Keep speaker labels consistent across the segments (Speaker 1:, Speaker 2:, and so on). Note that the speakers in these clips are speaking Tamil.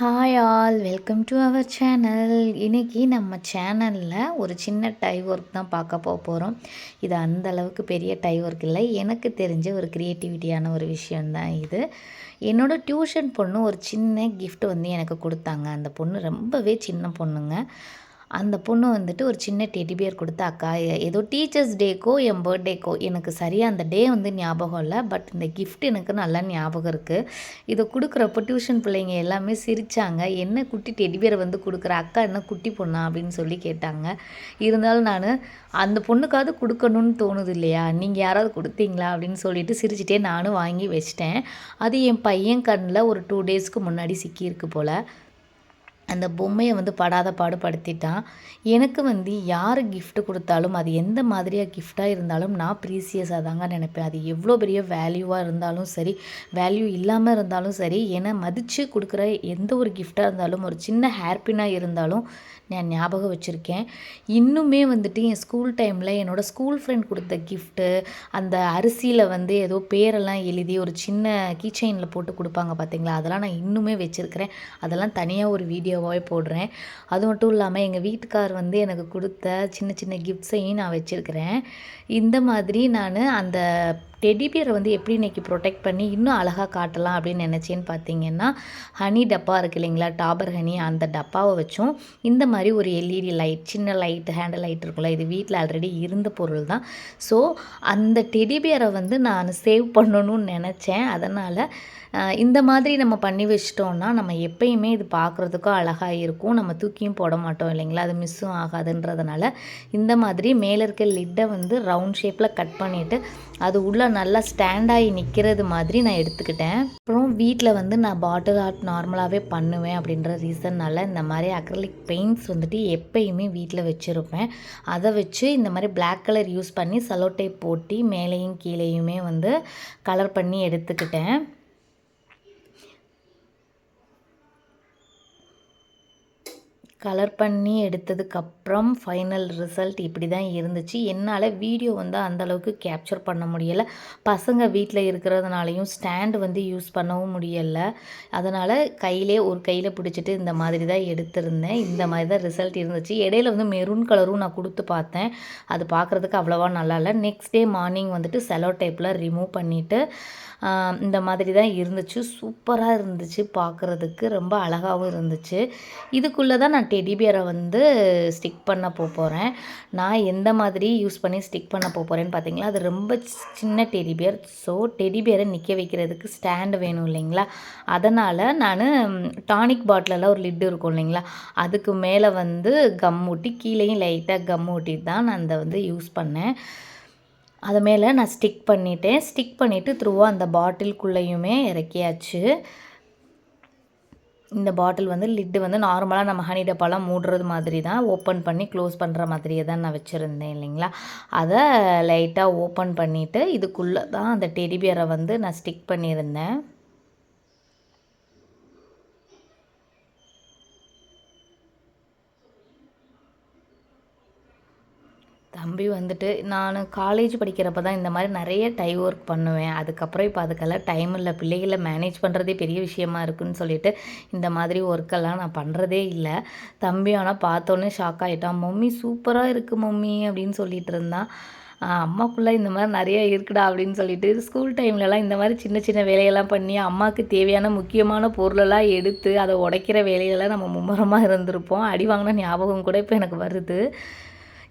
Speaker 1: Hi all, welcome to our channel. இன்றைக்கி நம்ம சேனலில் ஒரு சின்ன டை ஒர்க் தான் பார்க்க போகிறோம். இது அந்த அளவுக்கு பெரிய டை ஒர்க் இல்லை, எனக்கு தெரிஞ்ச ஒரு க்ரியேட்டிவிட்டியான ஒரு விஷயந்தான் இது. என்னோடய டியூஷன் பொண்ணு ஒரு சின்ன கிஃப்ட் வந்து எனக்கு கொடுத்தாங்க. அந்த பொண்ணு ரொம்பவே சின்ன பொண்ணுங்க. அந்த பொண்ணு வந்துட்டு ஒரு சின்ன டெடி பியர் கொடுத்து, அக்கா ஏதோ டீச்சர்ஸ் டேக்கோ என் பர்த்டேக்கோ எனக்கு சரியாக அந்த டே வந்து ஞாபகம் இல்லை, பட் இந்த கிஃப்ட் எனக்கு நல்லா ஞாபகம் இருக்குது. இதை கொடுக்குறப்போ டியூஷன் பிள்ளைங்க எல்லாமே சிரித்தாங்க. என்ன குட்டி டெடி பியரை வந்து கொடுக்குற அக்கா, என்ன குட்டி பொண்ணா அப்படின்னு சொல்லி கேட்டாங்க. இருந்தாலும் நான் அந்த பொண்ணுக்காவது கொடுக்கணும்னு தோணுது இல்லையா, நீங்கள் யாராவது கொடுத்தீங்களா அப்படின்னு சொல்லிட்டு சிரிச்சிட்டே நானும் வாங்கி வச்சிட்டேன். அது என் பையன் கண்ணில் ஒரு 2 டேஸ்க்கு முன்னாடி சிக்கியிருக்கு போல். அந்த பொம்மையை வந்து படாத பாடுபடுத்திட்டான். எனக்கு வந்து யார் கிஃப்ட் கொடுத்தாலும் அது எந்த மாதிரியாக கிஃப்டாக இருந்தாலும் நான் ப்ரீசியஸாக தாங்க நினைப்பேன். அது எவ்வளோ பெரிய வேல்யூவாக இருந்தாலும் சரி, வேல்யூ இல்லாமல் இருந்தாலும் சரி, என்னை மதித்து கொடுக்குற எந்த ஒரு கிஃப்டாக இருந்தாலும், ஒரு சின்ன ஹேர்பினாக இருந்தாலும் நான் ஞாபகம் வச்சுருக்கேன். இன்னுமே வந்துட்டு என் ஸ்கூல் டைமில் என்னோடய ஸ்கூல் ஃப்ரெண்ட் கொடுத்த கிஃப்ட்டு, அந்த அரிசியில் வந்து ஏதோ பேரெல்லாம் எழுதி ஒரு சின்ன கீச்செயினில் போட்டு கொடுப்பாங்க பார்த்தீங்களா, அதெல்லாம் நான் இன்னுமே வச்சுருக்கிறேன். அதெல்லாம் தனியாக ஒரு வீடியோவாகவே போடுறேன். அது மட்டும் இல்லாமல் எங்கள் வீட்டுக்கார் வந்து எனக்கு கொடுத்த சின்ன சின்ன கிஃப்ட்ஸையும் நான் வச்சுருக்கிறேன். இந்த மாதிரி நான் அந்த டெடி பியரை வந்து எப்படி இன்றைக்கி ப்ரொடெக்ட் பண்ணி இன்னும் அழகாக காட்டலாம் அப்படின்னு நினச்சேன்னு பார்த்தீங்கன்னா, ஹனி டப்பா இருக்குது இல்லைங்களா, டாபர் ஹனி, அந்த டப்பாவை வச்சும் இந்த மாதிரி ஒரு எல்இடி லைட், சின்ன லைட், ஹேண்டில் லைட் இருக்குல்ல, இது வீட்டில் ஆல்ரெடி இருந்த பொருள் தான். ஸோ அந்த டெடி பியரை வந்து நான் சேவ் பண்ணணும்னு நினச்சேன். அதனால் இந்த மாதிரி நம்ம பண்ணி வச்சிட்டோம்னா நம்ம எப்பயுமே இது பார்க்குறதுக்கும் அழகாக இருக்கும். நம்ம தூக்கியும் போட மாட்டோம் இல்லைங்களா, அது மிஸ்ஸும் ஆகாதுன்றதுனால இந்த மாதிரி மேலே இருக்க லிட்டை வந்து ரவுண்ட் ஷேப்பில் கட் பண்ணிவிட்டு அது உள்ளே நல்லா ஸ்டாண்டாகி நிற்கிறது மாதிரி நான் எடுத்துக்கிட்டேன். அப்புறம் வீட்டில் வந்து நான் பாட்டில் ஆர்ட் நார்மலாகவே பண்ணுவேன் அப்படின்ற ரீசன்னால் இந்த மாதிரி அக்ரலிக் பெயிண்ட்ஸ் வந்துட்டு எப்பயுமே வீட்டில் வச்சுருப்பேன். அதை வச்சு இந்த மாதிரி பிளாக் கலர் யூஸ் பண்ணி செலோ டேப் போட்டு மேலேயும் கீழேயுமே வந்து கலர் பண்ணி எடுத்துக்கிட்டேன். கலர் பண்ணி எடுத்ததுக்கப்புறம் ஃபைனல் ரிசல்ட் இப்படி தான் இருந்துச்சு. என்னால் வீடியோ வந்து அந்தளவுக்கு கேப்சர் பண்ண முடியலை. பசங்க வீட்டில் இருக்கிறதுனாலையும் ஸ்டாண்டு வந்து யூஸ் பண்ணவும் முடியலை. அதனால் ஒரு கையில் பிடிச்சிட்டு இந்த மாதிரி தான் எடுத்திருந்தேன். இந்த மாதிரி தான் ரிசல்ட் இருந்துச்சு. இடையில வந்து மெரூன் கலரும் நான் கொடுத்து பார்த்தேன். அது பார்க்குறதுக்கு அவ்வளோவா நல்லா இல்லை. நெக்ஸ்ட் டே மார்னிங் வந்துட்டு செலோ டேப்பில் ரிமூவ் பண்ணிவிட்டு இந்த மாதிரி தான் இருந்துச்சு. சூப்பராக இருந்துச்சு, பார்க்குறதுக்கு ரொம்ப அழகாகவும் இருந்துச்சு. இதுக்குள்ளே தான் நான் டெடி பியரை வந்து ஸ்டிக் பண்ண போகிறேன். நான் எந்த மாதிரி யூஸ் பண்ணி ஸ்டிக் பண்ண போகிறேன்னு பார்த்தீங்களா, அது ரொம்ப சின்ன டெடி பியர். ஸோ டெடி பியரை நிற்க வைக்கிறதுக்கு ஸ்டாண்டு வேணும் இல்லைங்களா, அதனால் நான் டானிக் பாட்டிலெல்லாம் ஒரு லிட்டு இருக்கும் இல்லைங்களா, அதுக்கு மேலே வந்து கம் ஊட்டி கீழேயும் லைட்டாக கம் ஊட்டி தான் நான் அதை வந்து யூஸ் பண்ணேன். அது மேலே நான் ஸ்டிக் பண்ணிவிட்டேன். ஸ்டிக் பண்ணிவிட்டு த்ரூவாக அந்த பாட்டிலுக்குள்ளேயுமே இறக்கியாச்சு. இந்த பாட்டில் வந்து லிட்டு வந்து நார்மலாக நம்ம ஹனி டப்பாலாம் மூடுறது மாதிரி தான், ஓப்பன் பண்ணி க்ளோஸ் பண்ணுற மாதிரியே தான் நான் வச்சுருந்தேன் இல்லைங்களா. அதை லைட்டாக ஓப்பன் பண்ணிவிட்டு இதுக்குள்ளே தான் அந்த டெடி பியரை வந்து நான் ஸ்டிக் பண்ணியிருந்தேன். தம்பி வந்துட்டு நான் காலேஜ் படிக்கிறப்ப தான் இந்த மாதிரி நிறைய டை ஒர்க் பண்ணுவேன். அதுக்கப்புறம் இப்போ அதுக்கெல்லாம் டைம் இல்லை, பிள்ளைகளை மேனேஜ் பண்ணுறதே பெரிய விஷயமா இருக்குதுன்னு சொல்லிட்டு இந்த மாதிரி ஒர்க்கெல்லாம் நான் பண்ணுறதே இல்லை. தம்பி ஆனால் பார்த்தோன்னே ஷாக் ஆகிட்டான். மம்மி சூப்பராக இருக்குது மம்மி அப்படின்னு சொல்லிட்டு இருந்தான். அம்மாக்குள்ளே இந்த மாதிரி நிறைய இருக்குடா அப்படின்னு சொல்லிட்டு ஸ்கூல் டைம்லலாம் இந்த மாதிரி சின்ன சின்ன வேலையெல்லாம் பண்ணி அம்மாவுக்கு தேவையான முக்கியமான பொருளெல்லாம் எடுத்து அதை உடைக்கிற வேலையெல்லாம் நம்ம மும்முரமாக இருந்திருப்போம். அடி வாங்கின ஞாபகம் கூட இப்போ எனக்கு வருது.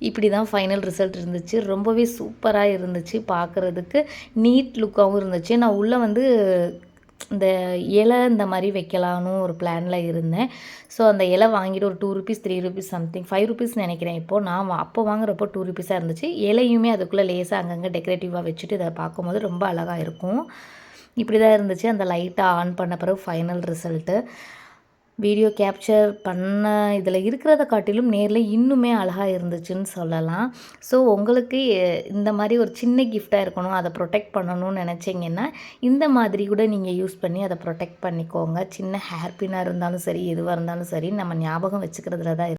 Speaker 1: இப்படி தான் ஃபைனல் ரிசல்ட் இருந்துச்சு. ரொம்பவே சூப்பராக இருந்துச்சு, பார்க்குறதுக்கு நீட் லுக்காகவும் இருந்துச்சு. நான் உள்ளே வந்து இந்த இலை இந்த மாதிரி வைக்கலான்னு ஒரு பிளானில் இருந்தேன். ஸோ அந்த இலை வாங்கிட்டு ஒரு ₹2 ₹3 சம்திங் ₹5 நினைக்கிறேன். இப்போது நான் அப்போ வாங்குறப்போ ₹2 இருந்துச்சு. இலையுமே அதுக்குள்ளே லேசாக அங்கங்கே டெக்கரேட்டிவாக வச்சுட்டு இதை பார்க்கும்போது ரொம்ப அழகாக இருக்கும். இப்படி தான் இருந்துச்சு. அந்த லைட்டை ஆன் பண்ண பிறகு ஃபைனல் ரிசல்ட்டு. வீடியோ கேப்சர் பண்ண இதில் இருக்கிறத காட்டிலும் நேரில் இன்னுமே அழகாக இருந்துச்சுன்னு சொல்லலாம். ஸோ உங்களுக்கு இந்த மாதிரி ஒரு சின்ன கிஃப்டாக இருக்கணும், அதை ப்ரொடெக்ட் பண்ணணும்னு நினச்சிங்கன்னா இந்த மாதிரி கூட நீங்கள் யூஸ் பண்ணி அதை ப்ரொடெக்ட் பண்ணிக்கோங்க. சின்ன ஹேர் பின்னாக இருந்தாலும் சரி, எதுவாக இருந்தாலும் சரி, நம்ம ஞாபகம் வச்சுக்கிறதுல தான்